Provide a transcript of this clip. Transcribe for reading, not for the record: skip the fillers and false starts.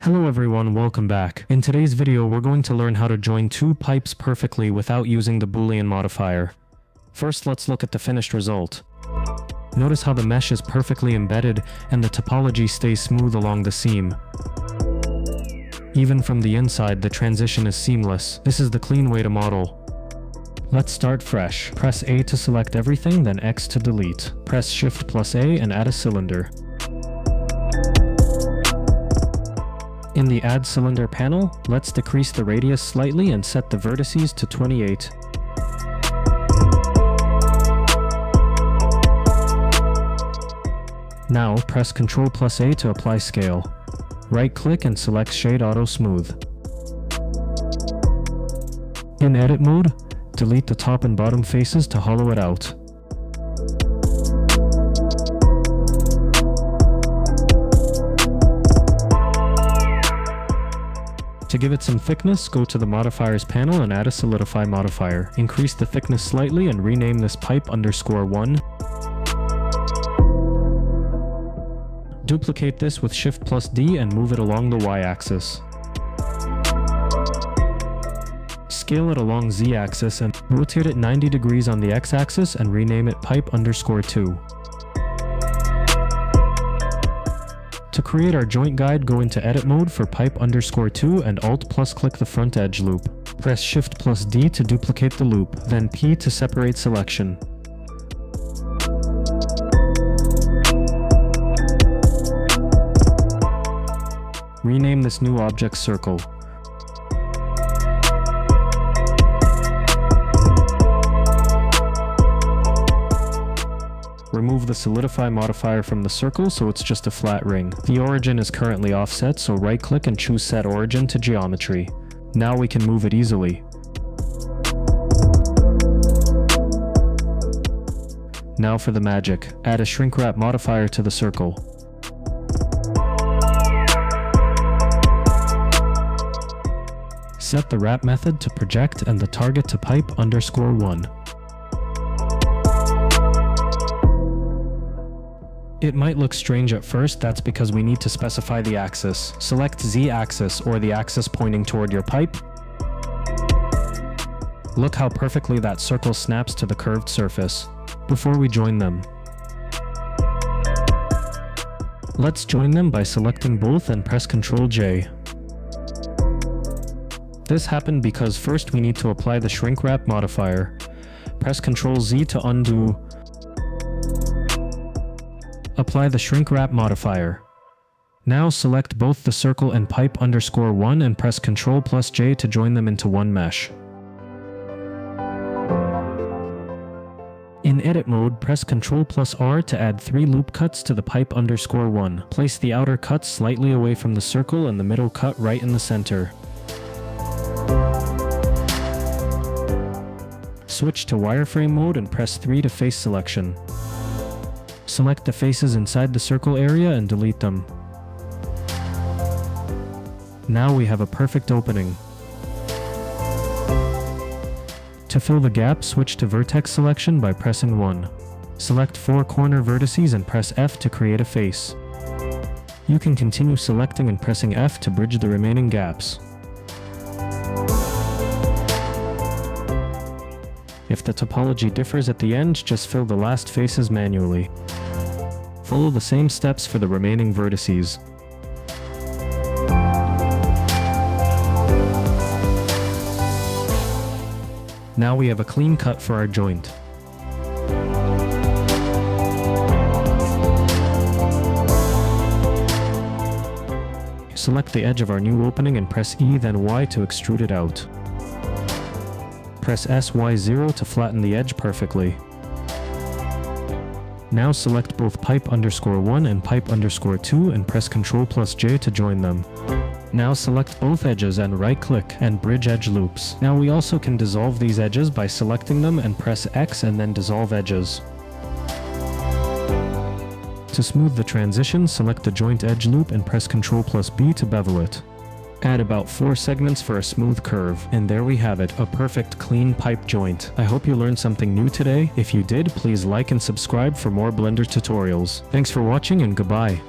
Hello everyone, welcome back. In today's video, we're going to learn how to join two pipes perfectly without using the boolean modifier. First, let's look at the finished result. Notice how the mesh is perfectly embedded and the topology stays smooth along the seam. Even from the inside, the transition is seamless. This is the clean way to model. Let's start fresh. Press A to select everything, then X to delete. Press Shift plus A and add a cylinder. In the Add Cylinder panel, let's decrease the radius slightly and set the vertices to 28. Now, press Ctrl plus A to apply scale. Right-click and select Shade Auto Smooth. In Edit mode, delete the top and bottom faces to hollow it out. To give it some thickness, go to the Modifiers panel and add a Solidify modifier. Increase the thickness slightly and rename this pipe _1. Duplicate this with Shift plus D and move it along the Y-axis. Scale it along Z-axis and rotate it 90 degrees on the X-axis and rename it pipe _2. To create our joint guide, go into Edit mode for pipe _2 and Alt plus click the front edge loop. Press Shift plus D to duplicate the loop, then P to separate selection. Rename this new object Circle. Remove the Solidify modifier from the circle so it's just a flat ring. The origin is currently offset, so right-click and choose Set Origin to Geometry. Now we can move it easily. Now for the magic. Add a Shrinkwrap Modifier to the circle. Set the wrap method to project and the target to pipe _1. It might look strange at first, that's because we need to specify the axis. Select Z-axis or the axis pointing toward your pipe. Look how perfectly that circle snaps to the curved surface. Before we join them, let's join them by selecting both and press Ctrl J. This happened because first we need to apply the Shrinkwrap modifier. Press Ctrl Z to undo. Apply the Shrinkwrap modifier. Now select both the circle and pipe _1 and press Ctrl plus J to join them into one mesh. In Edit mode, press Ctrl plus R to add 3 loop cuts to the pipe _1. Place the outer cut slightly away from the circle and the middle cut right in the center. Switch to wireframe mode and press 3 to face selection. Select the faces inside the circle area and delete them. Now we have a perfect opening. To fill the gap, switch to vertex selection by pressing 1. Select 4 corner vertices and press F to create a face. You can continue selecting and pressing F to bridge the remaining gaps. If the topology differs at the end, just fill the last faces manually. Follow the same steps for the remaining vertices. Now we have a clean cut for our joint. Select the edge of our new opening and press E then Y to extrude it out. Press SY0 to flatten the edge perfectly. Now select both pipe _1 and pipe _2 and press Ctrl plus J to join them. Now select both edges and right-click and bridge edge loops. Now we also can dissolve these edges by selecting them and press X and then dissolve edges. To smooth the transition, select the joint edge loop and press Ctrl plus B to bevel it. Add about 4 segments for a smooth curve, and there we have it, a perfect clean pipe joint. I hope you learned something new today. If you did, please like and subscribe for more Blender tutorials. Thanks for watching and goodbye.